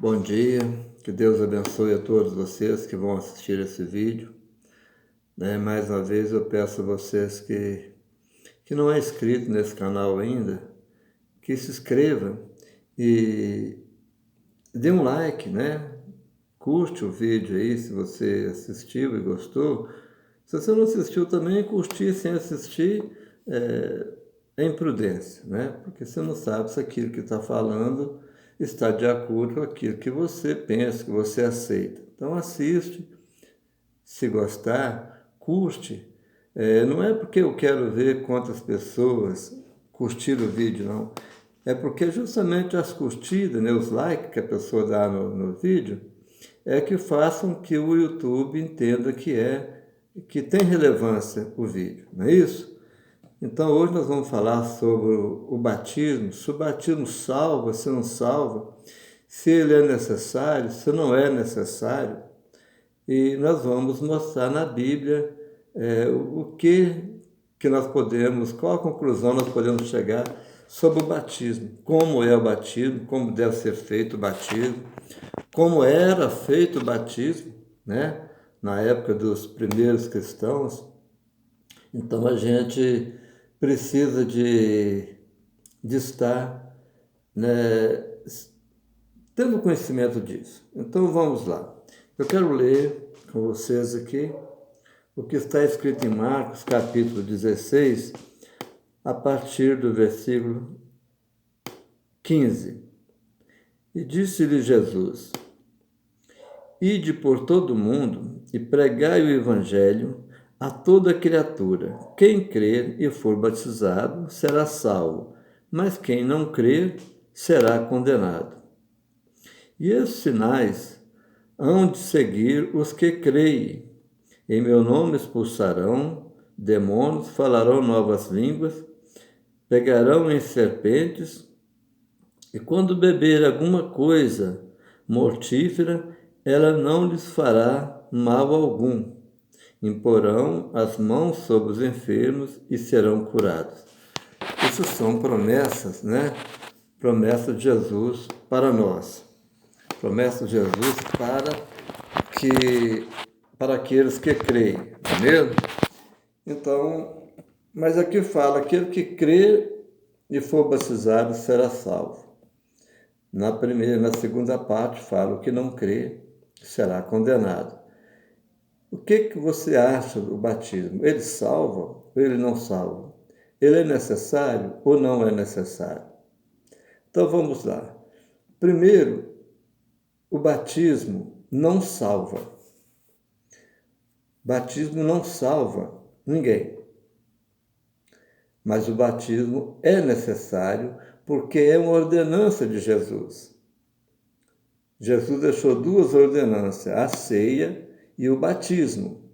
Bom dia, que Deus abençoe a todos vocês que vão assistir esse vídeo. Mais uma vez eu peço a vocês que não é inscrito nesse canal ainda, que se inscreva e dê um like, Curte o vídeo aí se você assistiu e gostou. Se você não assistiu também, curtir sem assistir é imprudência, Porque você não sabe se aquilo que está falando está de acordo com aquilo que você pensa, que você aceita. Então assiste, se gostar, curte. Não é porque eu quero ver quantas pessoas curtiram o vídeo, não. É porque justamente as curtidas, os likes que a pessoa dá no vídeo, é que façam que o YouTube entenda que tem relevância o vídeo, não é isso? Então hoje nós vamos falar sobre o batismo, se o batismo salva, se não salva, se ele é necessário, se não é necessário. E nós vamos mostrar na Bíblia o que nós podemos, qual a conclusão nós podemos chegar sobre o batismo, como é o batismo, como deve ser feito o batismo, como era feito o batismo, na época dos primeiros cristãos. Então a gente precisa de estar tendo conhecimento disso. Então vamos lá. Eu quero ler com vocês aqui o que está escrito em Marcos, capítulo 16, a partir do versículo 15. E disse-lhe Jesus: Ide por todo o mundo e pregai o evangelho a toda criatura. Quem crer e for batizado será salvo, mas quem não crer será condenado. E esses sinais hão de seguir os que creem. Em meu nome expulsarão demônios, falarão novas línguas, pegarão em serpentes, e quando beber alguma coisa mortífera, ela não lhes fará mal algum. Imporão as mãos sobre os enfermos e serão curados. Isso são promessas, Promessas de Jesus para nós. Promessas de Jesus para aqueles que creem, não é mesmo? Então, mas aqui fala, aquele que crê e for batizado será salvo. Na segunda parte fala, o que não crê será condenado. O que você acha do batismo? Ele salva ou ele não salva? Ele é necessário ou não é necessário? Então vamos lá. Primeiro, o batismo não salva. Batismo não salva ninguém. Mas o batismo é necessário porque é uma ordenança de Jesus. Jesus deixou duas ordenanças, a ceia e o batismo,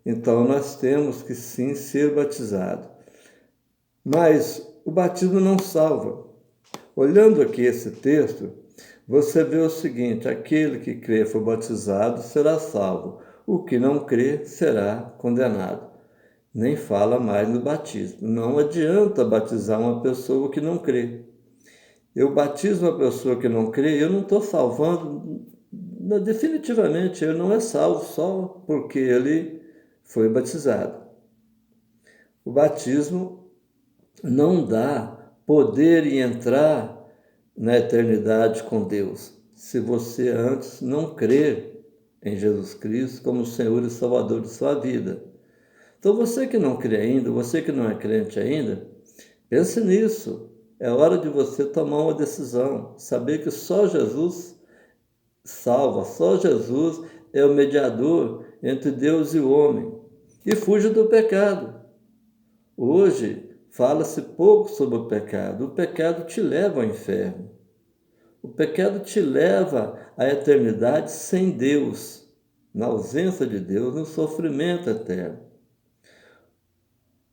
Então nós temos que sim ser batizados. Mas o batismo não salva. Olhando aqui esse texto, você vê o seguinte: aquele que crê e for batizado será salvo, o que não crê será condenado. Nem fala mais no batismo. Não adianta batizar uma pessoa que não crê. Eu batizo uma pessoa que não crê, eu não estou salvando. Definitivamente, ele não é salvo só porque ele foi batizado. O batismo não dá poder em entrar na eternidade com Deus, se você antes não crer em Jesus Cristo como Senhor e Salvador de sua vida. Então você que não crê ainda, você que não é crente ainda, pense nisso. É hora de você tomar uma decisão, saber que só Jesus salva, só Jesus é o mediador entre Deus e o homem. E fuja do pecado. Hoje fala-se pouco sobre o pecado. O pecado te leva ao inferno. O pecado te leva à eternidade sem Deus, na ausência de Deus, no sofrimento eterno.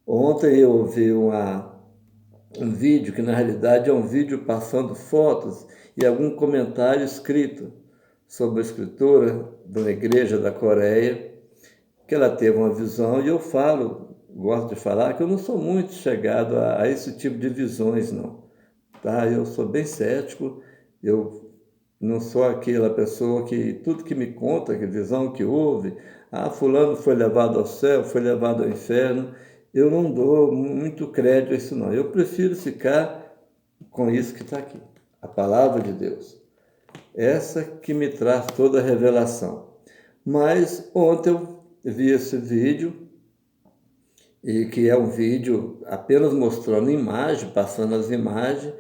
Ontem eu ouvi um vídeo, que na realidade é um vídeo passando fotos e algum comentário escrito sobre a escritora de uma igreja da Coreia, que ela teve uma visão, e eu gosto de falar que eu não sou muito chegado a esse tipo de visões, não. Eu sou bem cético, eu Não sou aquela pessoa que tudo que me conta, que visão que houve, fulano foi levado ao céu, foi levado ao inferno. Eu não dou muito crédito a isso não. Eu prefiro ficar com isso que está aqui, a palavra de Deus. Essa que me traz toda a revelação. Mas ontem eu vi esse vídeo, e que é um vídeo apenas mostrando imagem, passando as imagens,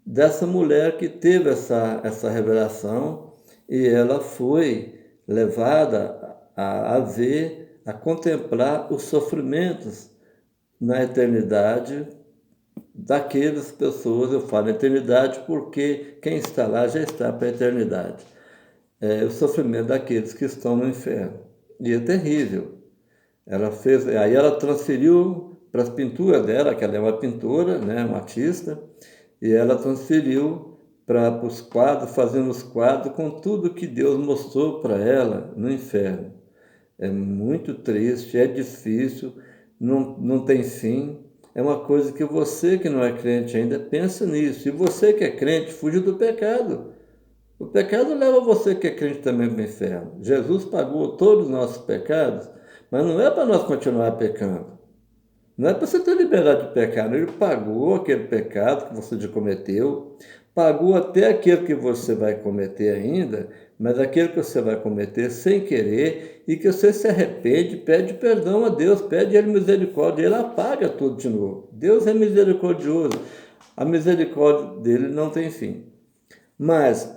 dessa mulher que teve essa revelação e ela foi levada a ver, a contemplar os sofrimentos na eternidade daquelas pessoas. Eu falo eternidade porque quem está lá já está para a eternidade. O sofrimento daqueles que estão no inferno. E é terrível. Ela fez, aí ela transferiu para as pinturas dela, que ela é uma pintora, né, uma artista, e ela transferiu para os quadros, fazendo os quadros com tudo que Deus mostrou para ela no inferno. É muito triste, é difícil, não tem fim. É uma coisa que você que não é crente ainda pensa nisso. E você que é crente, fuja do pecado. O pecado leva você que é crente também para o inferno. Jesus pagou todos os nossos pecados, mas não é para nós continuar pecando. Não é para você ter liberdade de pecar. Ele pagou aquele pecado que você já cometeu, pagou até aquele que você vai cometer ainda, mas aquele que você vai cometer sem querer e que você se arrepende, pede perdão a Deus, pede a Ele misericórdia, Ele apaga tudo de novo. Deus é misericordioso, a misericórdia dele não tem fim. Mas,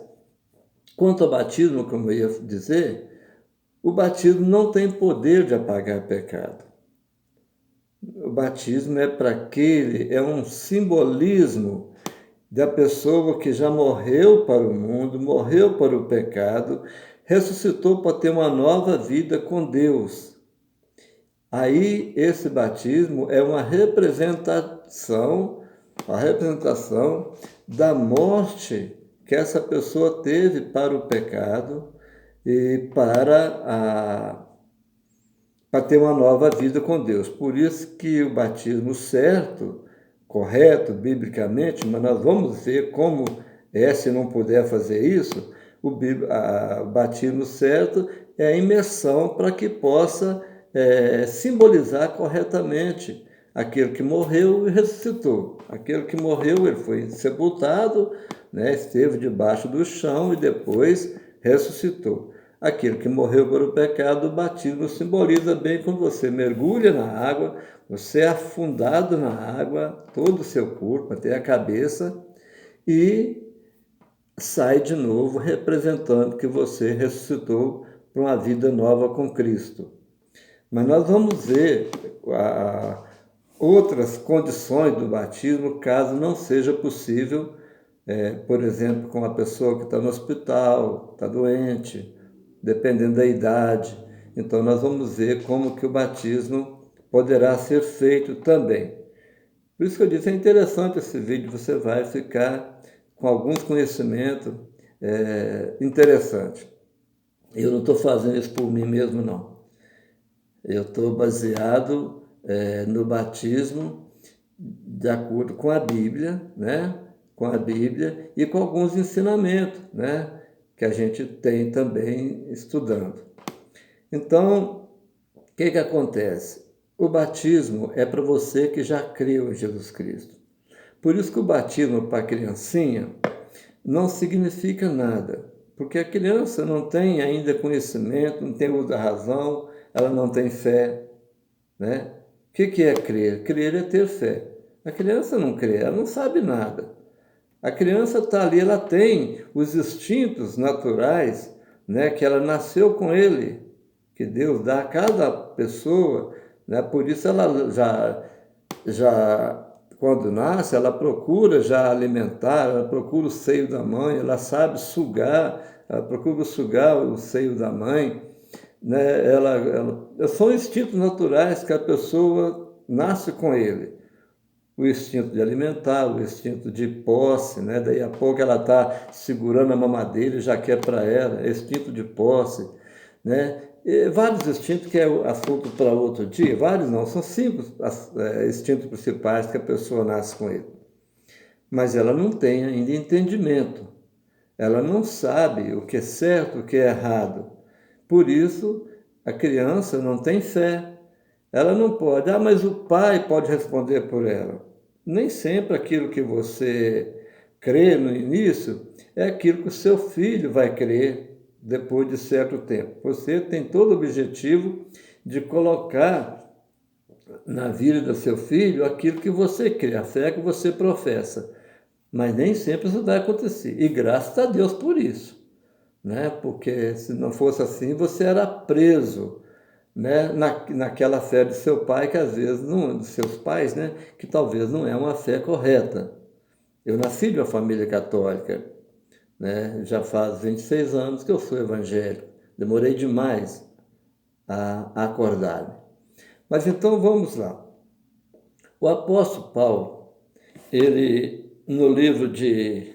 quanto ao batismo, como eu ia dizer, o batismo não tem poder de apagar pecado. O batismo é para aquele, é um simbolismo da pessoa que já morreu para o mundo, morreu para o pecado, ressuscitou para ter uma nova vida com Deus. Aí esse batismo é uma representação, a representação da morte que essa pessoa teve para o pecado e para ter uma nova vida com Deus. Por isso que o batismo certo, correto, biblicamente, mas nós vamos ver como é, se não puder fazer isso, o batismo certo é a imersão para que possa simbolizar corretamente aquele que morreu e ressuscitou. Aquele que morreu, ele foi sepultado, né, esteve debaixo do chão e depois ressuscitou. Aquele que morreu por o pecado, o batismo simboliza bem quando você mergulha na água, você é afundado na água, todo o seu corpo, até a cabeça, e sai de novo representando que você ressuscitou para uma vida nova com Cristo. Mas nós vamos ver outras condições do batismo, caso não seja possível, por exemplo, com uma pessoa que está no hospital, está doente, dependendo da idade. Então nós vamos ver como que o batismo poderá ser feito também. Por isso que eu disse, é interessante esse vídeo, você vai ficar com alguns conhecimentos interessantes. Eu não estou fazendo isso por mim mesmo, não. Eu estou baseado no batismo de acordo com a Bíblia, né? Com a Bíblia e com alguns ensinamentos, né? Que a gente tem também estudando. Então, o que acontece? O batismo é para você que já creu em Jesus Cristo. Por isso que o batismo para a criancinha não significa nada, porque a criança não tem ainda conhecimento, não tem uso da razão, ela não tem fé, né? O que é crer? Crer é ter fé. A criança não crê, ela não sabe nada. A criança está ali, ela tem os instintos naturais, né, que ela nasceu com ele, que Deus dá a cada pessoa, né? Por isso ela já quando nasce, ela procura já alimentar, ela procura o seio da mãe, ela sabe sugar, ela procura sugar o seio da mãe, né? São instintos naturais que a pessoa nasce com ele. O instinto de alimentar, o instinto de posse, né? Daí a pouco ela está segurando a mamadeira e já quer para ela, instinto de posse, né? E vários instintos que é assunto para outro dia, vários não, são 5 instintos principais que a pessoa nasce com ele. Mas ela não tem ainda entendimento, ela não sabe o que é certo, o que é errado. Por isso, a criança não tem fé. Ela não pode, mas o pai pode responder por ela. Nem sempre aquilo que você crê no início é aquilo que o seu filho vai crer depois de certo tempo. Você tem todo o objetivo de colocar na vida do seu filho aquilo que você crê, a fé que você professa. Mas nem sempre isso vai acontecer. E graças a Deus por isso, né? Porque se não fosse assim, você era preso, né? Naquela fé de seu pai, que às vezes não, dos seus pais, né? Que talvez não é uma fé correta. Eu nasci de uma família católica, né? Já faz 26 anos que eu sou evangélico. Demorei demais a acordar. Mas então vamos lá. O apóstolo Paulo, ele no livro de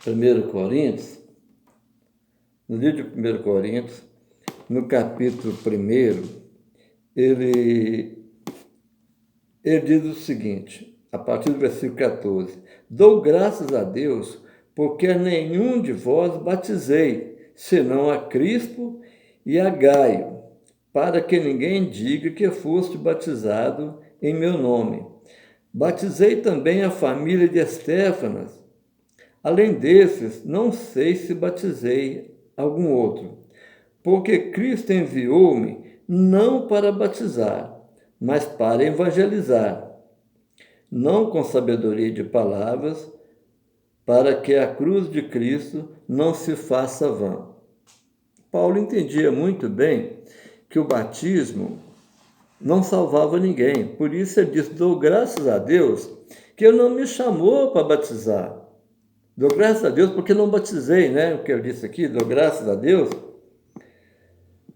1 Coríntios, no livro de 1 Coríntios, no capítulo 1, ele diz o seguinte, a partir do versículo 14: Dou graças a Deus, porque a nenhum de vós batizei, senão a Crispo e a Gaio, para que ninguém diga que foste batizado em meu nome. Batizei também a família de Estéfanas. Além desses, não sei se batizei algum outro, porque Cristo enviou-me não para batizar, mas para evangelizar, não com sabedoria de palavras, para que a cruz de Cristo não se faça vã. Paulo entendia muito bem que o batismo não salvava ninguém, por isso ele disse: dou graças a Deus que ele não me chamou para batizar. Dou graças a Deus porque não batizei, né? O que eu disse aqui, dou graças a Deus.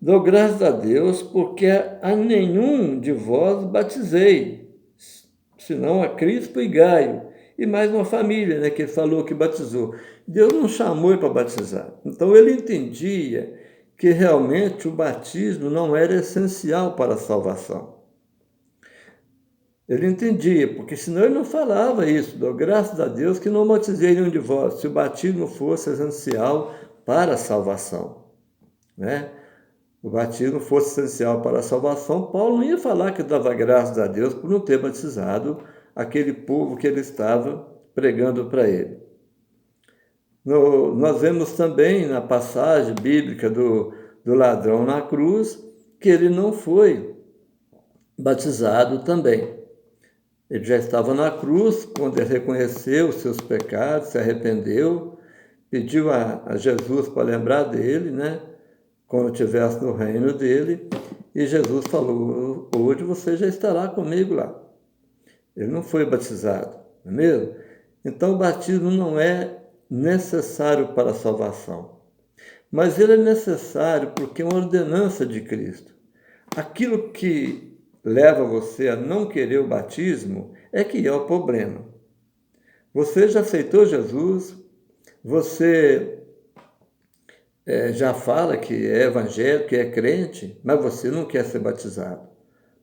Dou graças a Deus porque a nenhum de vós batizei, senão a Crispo e Gaio, e mais uma família, né, que ele falou que batizou. Deus não chamou ele para batizar. Então ele entendia que realmente o batismo não era essencial para a salvação. Ele entendia, porque senão ele não falava isso. Dou graças a Deus que não batizei nenhum de vós, se o batismo fosse essencial para a salvação, né? O batismo fosse essencial para a salvação, Paulo não ia falar que dava graças a Deus por não ter batizado aquele povo que ele estava pregando para ele. Nós vemos também na passagem bíblica do ladrão na cruz que ele não foi batizado também. Ele já estava na cruz quando ele reconheceu os seus pecados, se arrependeu, pediu a Jesus para lembrar dele, né? Quando estivesse no reino dele, e Jesus falou: hoje você já estará comigo lá. Ele não foi batizado, não é mesmo? Então o batismo não é necessário para a salvação, mas ele é necessário porque é uma ordenança de Cristo. Aquilo que leva você a não querer o batismo é que é o problema. Você já aceitou Jesus, você já fala que é evangélico, que é crente, mas você não quer ser batizado.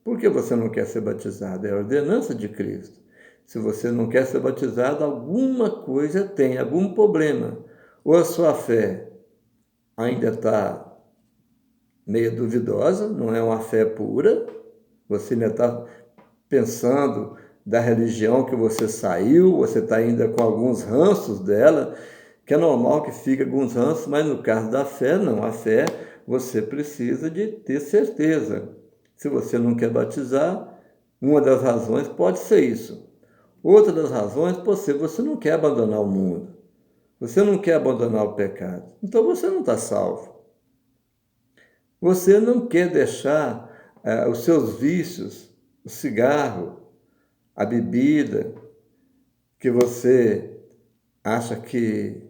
Por que você não quer ser batizado? É a ordenança de Cristo. Se você não quer ser batizado, alguma coisa tem, algum problema. Ou a sua fé ainda está meio duvidosa, não é uma fé pura, você ainda está pensando da religião que você saiu, você está ainda com alguns ranços dela, que é normal que fique alguns ranços, mas no caso da fé, não. A fé, você precisa de ter certeza. Se você não quer batizar, uma das razões pode ser isso. Outra das razões pode ser você não quer abandonar o mundo. Você não quer abandonar o pecado. Então você não está salvo. Você não quer deixar os seus vícios, o cigarro, a bebida, que você acha que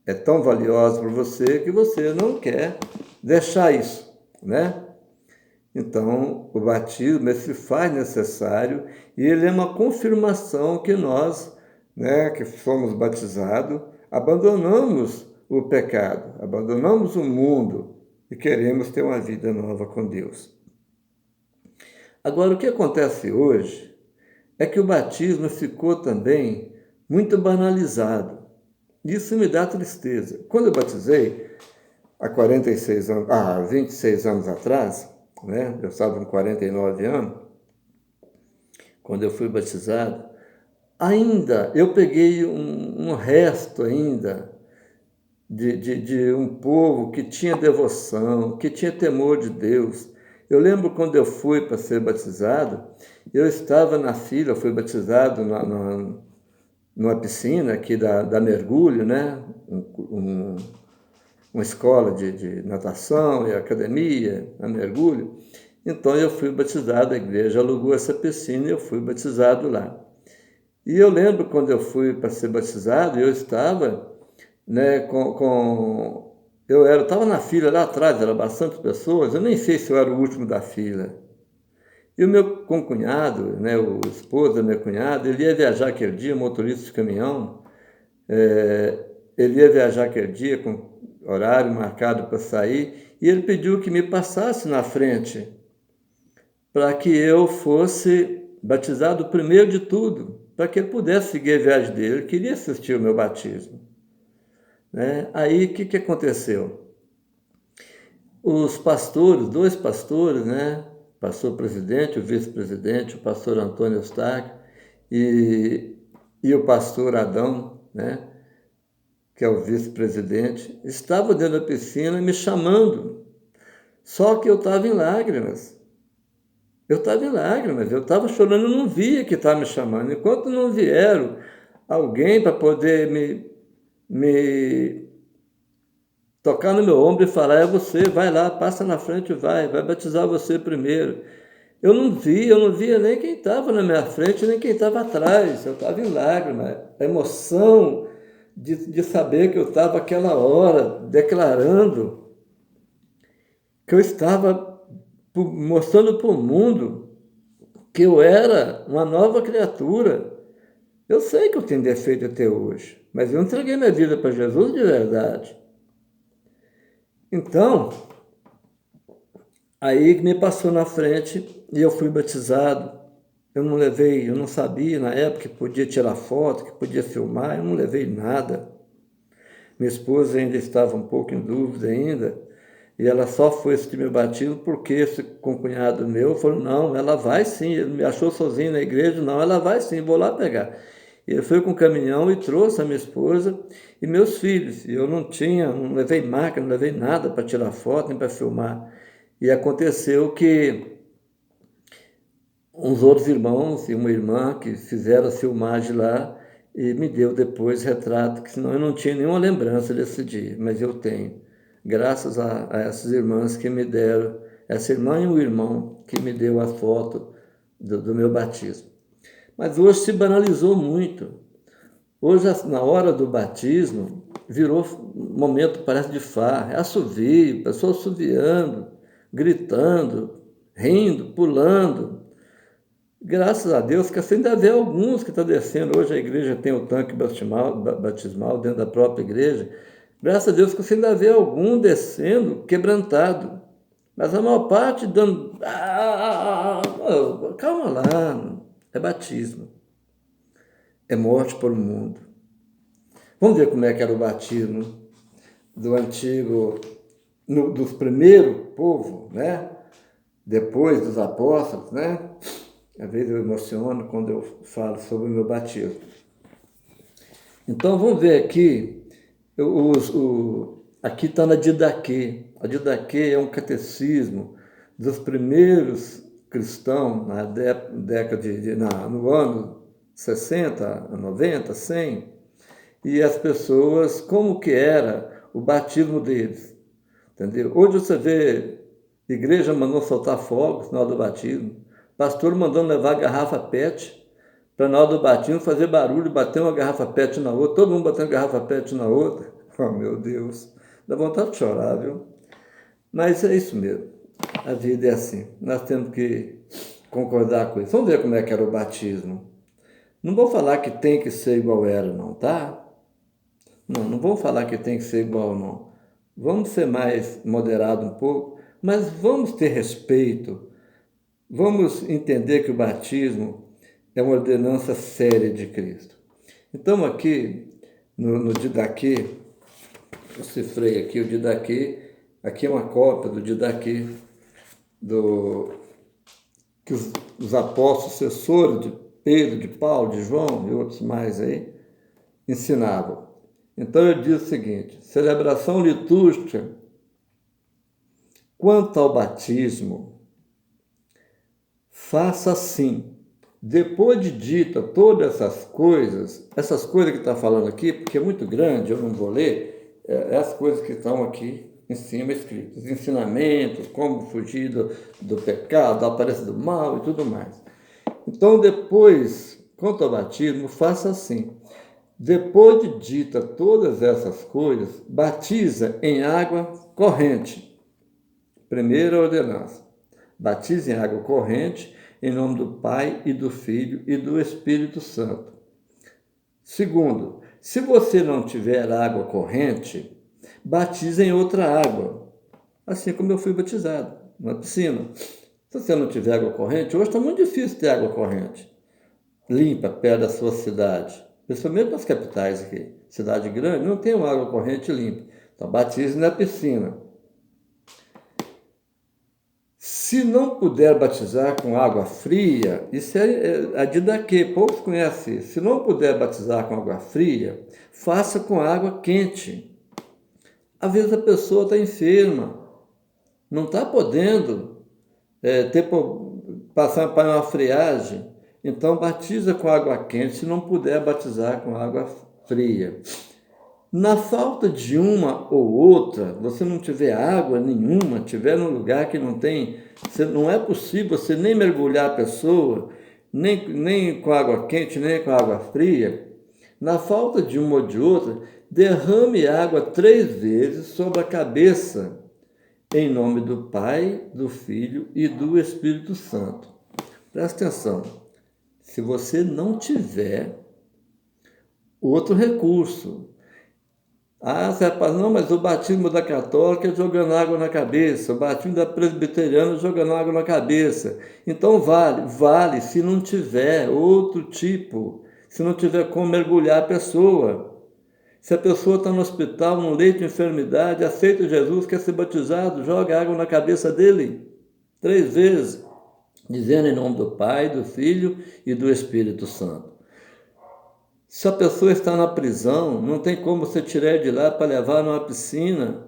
é tão valiosa para você que você não quer deixar isso, né? Então, o batismo se faz necessário e ele é uma confirmação que nós, né, que somos batizados, abandonamos o pecado, abandonamos o mundo e queremos ter uma vida nova com Deus. Agora, o que acontece hoje é que o batismo ficou também muito banalizado. Isso me dá tristeza. Quando eu batizei, há 46 anos, 26 anos atrás, né? Eu estava com 49 anos, quando eu fui batizado, ainda eu peguei um resto ainda de um povo que tinha devoção, que tinha temor de Deus. Eu lembro quando eu fui para ser batizado, eu estava na fila, fui batizado numa piscina aqui da Mergulho, né? Uma escola de natação e academia, a Mergulho. Então eu fui batizado, a igreja alugou essa piscina e eu fui batizado lá. E eu lembro quando eu fui para ser batizado, eu estava, né, eu estava na fila lá atrás, eram bastante pessoas, eu nem sei se eu era o último da fila. E o meu concunhado, né, o esposo da minha cunhada, ele ia viajar aquele dia, motorista de caminhão, ele ia viajar aquele dia com horário marcado para sair, e ele pediu que me passasse na frente, para que eu fosse batizado primeiro de tudo, para que ele pudesse seguir a viagem dele. Ele queria assistir o meu batismo. Né? Aí, o que aconteceu? Os pastores, dois pastores, né? O pastor presidente, o vice-presidente, o pastor Antônio Eustáquio e o pastor Adão, né? Que é o vice-presidente, estavam dentro da piscina me chamando. Só que eu estava em lágrimas. Eu estava em lágrimas, eu estava chorando, eu não via que estava me chamando. Enquanto não vieram alguém para poder me tocar no meu ombro e falar, é você, vai lá, passa na frente, vai batizar você primeiro. Eu não via nem quem estava na minha frente, nem quem estava atrás. Eu estava em lágrimas. A emoção de saber que eu estava aquela hora declarando que eu estava mostrando para o mundo que eu era uma nova criatura. Eu sei que eu tenho defeito até hoje, mas eu entreguei minha vida para Jesus de verdade. Então, aí me passou na frente e eu fui batizado. Eu não sabia na época que podia tirar foto, que podia filmar, eu não levei nada. Minha esposa ainda estava um pouco em dúvida ainda, e ela só foi assistir meu batismo porque esse concunhado meu falou, não, ela vai sim, ele me achou sozinho na igreja, não, ela vai sim, vou lá pegar. Ele foi com o caminhão e trouxe a minha esposa e meus filhos. E eu não levei máquina, não levei nada para tirar foto, nem para filmar. E aconteceu que uns outros irmãos e uma irmã que fizeram a filmagem lá e me deu depois retrato, que senão eu não tinha nenhuma lembrança desse dia, mas eu tenho. Graças a essas irmãs que me deram, essa irmã e um irmão que me deu a foto do meu batismo. Mas hoje se banalizou muito. Hoje, na hora do batismo, virou um momento, parece, de farra. É assovio, pessoas assoviando, gritando, rindo, pulando. Graças a Deus que assim ainda vê alguns que estão descendo. Hoje a igreja tem o tanque batismal dentro da própria igreja. Graças a Deus que você ainda vê algum descendo quebrantado. Mas a maior parte dando... calma lá, é batismo. É morte para o mundo. Vamos ver como é que era o batismo do antigo, dos primeiros povos, né? Depois dos apóstolos, né? Às vezes eu emociono quando eu falo sobre o meu batismo. Então vamos ver aqui, aqui está na Didaquê. A Didaquê é um catecismo dos primeiros cristãos na década no ano 60, 90, 100, e as pessoas, como que era o batismo deles, entendeu? Hoje você vê igreja mandando soltar fogos na hora do batismo, pastor mandando levar garrafa PET para na hora do batismo fazer barulho, bater uma garrafa PET na outra, todo mundo batendo garrafa PET na outra. Oh, meu Deus, dá vontade de chorar, viu? Mas é isso mesmo, a vida é assim, nós temos que concordar com isso. Vamos ver como é que era o batismo. Não vou falar que tem que ser igual era, não, tá? Não vamos falar que tem que ser igual, não. Vamos ser mais moderado um pouco, mas vamos ter respeito. Vamos entender que o batismo é uma ordenança séria de Cristo. Então aqui, no Didaquê, eu cifrei aqui o Didaquê, aqui é uma cópia do Didaquê, que os apóstolos, sucessores de Pedro, de Paulo, de João e outros mais aí, ensinavam. Então ele diz o seguinte: celebração litúrgica, quanto ao batismo, faça assim. Depois de dita todas essas coisas que está falando aqui, porque é muito grande, eu não vou ler, é as coisas que estão aqui em cima escritas, ensinamentos, como fugir do pecado, da aparência do mal e tudo mais. Então depois, quanto ao batismo, faça assim. Depois de dita todas essas coisas, batiza em água corrente. Primeira ordenança. Batize em água corrente, em nome do Pai e do Filho e do Espírito Santo. Segundo, se você não tiver água corrente, batize em outra água, assim como eu fui batizado, na piscina. Se você não tiver água corrente, hoje está muito difícil ter água corrente, limpa, perto da sua cidade, principalmente nas capitais aqui. Cidade grande não tem uma água corrente limpa, então batize na piscina. Se não puder batizar com água fria, isso é a Didaquê, poucos conhecem isso. Se não puder batizar com água fria, faça com água quente. Às vezes a pessoa está enferma, não está podendo passar para uma friagem, então batiza com água quente, se não puder batizar com água fria. Na falta de uma ou outra, você não tiver água nenhuma, tiver num lugar que não tem, não é possível você nem mergulhar a pessoa, nem com água quente, nem com água fria. Na falta de uma ou de outra, derrame água 3 vezes sobre a cabeça, em nome do Pai, do Filho e do Espírito Santo. Presta atenção, se você não tiver outro recurso, você fala, não, mas o batismo da católica é jogando água na cabeça, o batismo da presbiteriana é jogando água na cabeça. Então vale se não tiver outro tipo, se não tiver como mergulhar a pessoa. Se a pessoa está no hospital, num leito de enfermidade, aceita Jesus, quer ser batizado, joga água na cabeça dele 3 vezes, dizendo em nome do Pai, do Filho e do Espírito Santo. Se a pessoa está na prisão, não tem como você tirar de lá para levar numa piscina,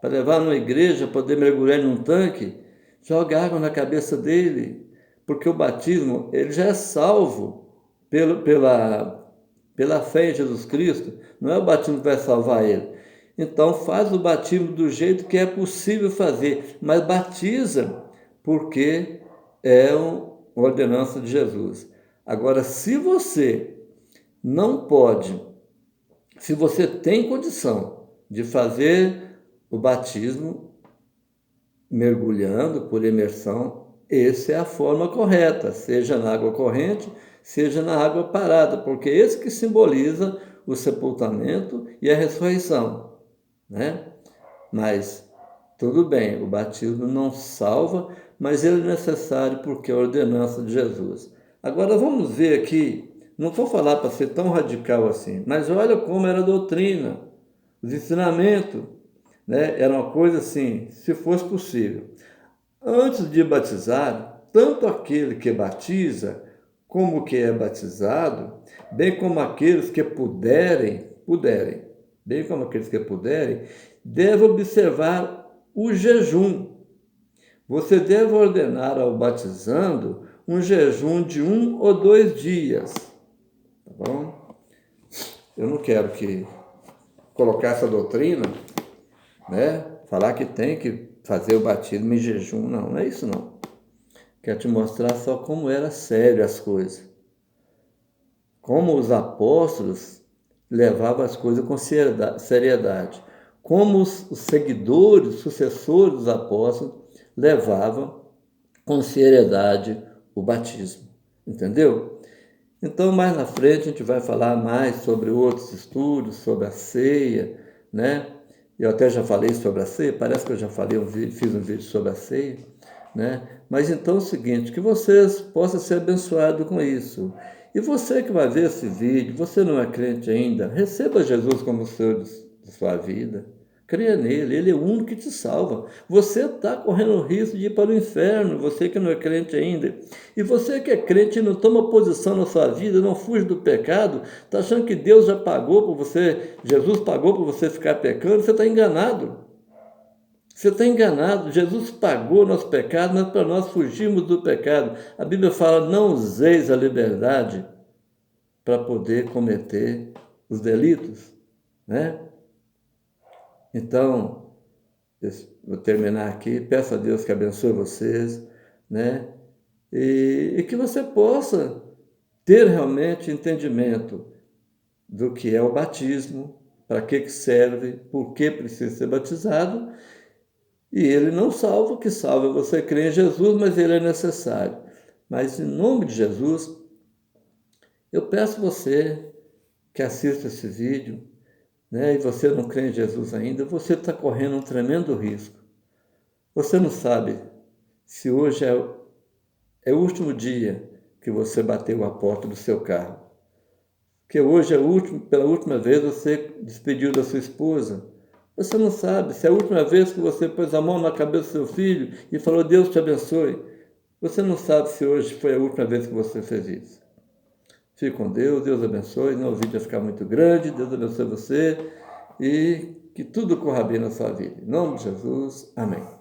para levar numa igreja, poder mergulhar num tanque, joga água na cabeça dele, porque o batismo, ele já é salvo pela fé em Jesus Cristo, não é o batismo que vai salvar ele. Então faz o batismo do jeito que é possível fazer, mas batiza porque é uma ordenança de Jesus. Agora, se você não pode, se você tem condição de fazer o batismo mergulhando por imersão, essa é a forma correta, seja na água corrente, seja na água parada, porque é esse que simboliza o sepultamento e a ressurreição, né? Mas tudo bem, o batismo não salva, mas ele é necessário porque é a ordenança de Jesus. Agora vamos ver aqui. Não vou falar para ser tão radical assim, mas olha como era a doutrina, os ensinamentos, né? Era uma coisa assim, se fosse possível. Antes de batizar, tanto aquele que batiza, como o que é batizado, bem como aqueles que puderem, bem como aqueles que puderem, deve observar o jejum. Você deve ordenar ao batizando um jejum de 1 ou 2 dias. Tá bom? Eu não quero colocar essa doutrina, né? Falar que tem que fazer o batismo em jejum, não é isso não. Quero te mostrar só como era sério as coisas. Como os apóstolos levavam as coisas com seriedade. Como os seguidores, sucessores dos apóstolos levavam com seriedade o batismo. Entendeu? Então, mais na frente, a gente vai falar mais sobre outros estudos, sobre a ceia, né? Eu até já falei sobre a ceia, parece que eu já falei, fiz um vídeo sobre a ceia, né? Mas então é o seguinte, que vocês possam ser abençoados com isso. E você que vai ver esse vídeo, você não é crente ainda, receba Jesus como Senhor de sua vida. Creia nele, ele é o único que te salva. Você está correndo o risco de ir para o inferno, você que não é crente ainda. E você que é crente e não toma posição na sua vida, não fuge do pecado, está achando que Deus já pagou por você, Jesus pagou por você ficar pecando, você está enganado. Você está enganado. Jesus pagou nosso pecado, mas para nós fugirmos do pecado. A Bíblia fala, não useis a liberdade para poder cometer os delitos, né? Então, eu vou terminar aqui, peço a Deus que abençoe vocês, né? E que você possa ter realmente entendimento do que é o batismo, para que serve, por que precisa ser batizado. E ele não salva, o que salva é você crer em Jesus, mas ele é necessário. Mas em nome de Jesus, eu peço você que assista esse vídeo, né, e você não crê em Jesus ainda, você está correndo um tremendo risco. Você não sabe se hoje é o último dia que você bateu a porta do seu carro. Que hoje é pela última vez você despediu da sua esposa. Você não sabe se é a última vez que você pôs a mão na cabeça do seu filho e falou, Deus te abençoe. Você não sabe se hoje foi a última vez que você fez isso. Fique com Deus, Deus abençoe. Não, o vídeo vai ficar muito grande. Deus abençoe você e que tudo corra bem na sua vida. Em nome de Jesus, amém.